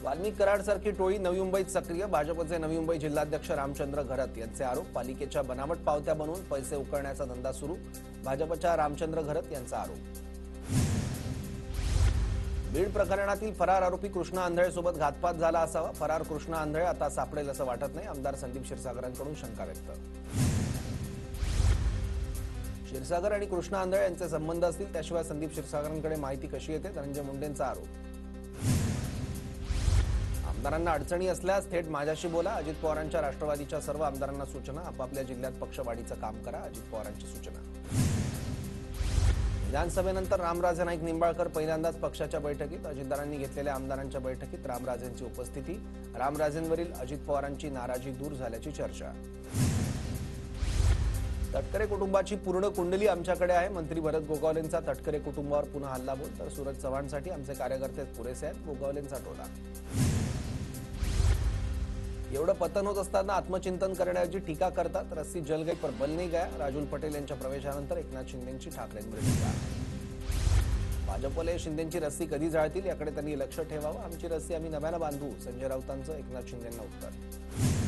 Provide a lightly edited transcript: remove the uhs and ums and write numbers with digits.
वाल्मिक कराडसारखी टोळी नवी मुंबईत सक्रिय. भाजपचे नवी मुंबई जिल्हाध्यक्ष रामचंद्र घरत यांचे आरोप. पालिकेच्या बनावट पावत्या बनवून पैसे उकळण्याचा धंदा सुरू. भाजपच्या रामचंद्र घरत यांचा आरोप. बीड प्रकरणातील फरार आरोपी कृष्णा आंधळेसोबत घातपात झाला असावा. फरार कृष्णा आंधळे आता सापडेल असं वाटत नाही. आमदार संदीप क्षीरसागरांकडून शंका व्यक्त. क्षीरसागर आणि कृष्णा आंधळे यांचे संबंध असतील त्याशिवाय संदीप क्षीरसागरांकडे माहिती कशी येते, धनंजय मुंडेंचा आरोप. आमदारांना अडचणी असल्यास थेट माझ्याशी बोला. अजित पवारांच्या राष्ट्रवादीच्या सर्व आमदारांना सूचना. आपापल्या जिल्ह्यात पक्षवाढीचं काम करा. अजित पवारांची सूचना. विधानसभेनंतर रामराजे नाईक निंबाळकर पहिल्यांदाच पक्षाच्या बैठकीत. अजितदारांनी घेतलेल्या आमदारांच्या बैठकीत रामराजेंची उपस्थिती. रामराजेंवरील अजित पवारांची नाराजी दूर झाल्याची चर्चा. तटकरे कुटुंबाची पूर्ण कुंडली आमच्याकडे आहे. मंत्री भरत गोगावलेंचा तटकरे कुटुंबावर पुन्हा हल्लाबोल. तर सूरज चव्हाणसाठी आमचे कार्यकर्ते पुरेसे आहेत, गोगावलेंचा टोला. एवढं पतन होत असताना आत्मचिंतन करण्याची टीका करतात. रस्सी जल गई पर बल नहीं गया. राजूल पटेल यांच्या प्रवेशानंतर एकनाथ शिंदेंची ठाकरेंवर टीका. भाजपले शिंदेंची रस्सी कधी जाळतील याकडे त्यांनी लक्ष ठेवावं. आमची रस्सी आम्ही नव्यानं बांधू. संजय राऊतांचं एकनाथ शिंदेंना उत्तर.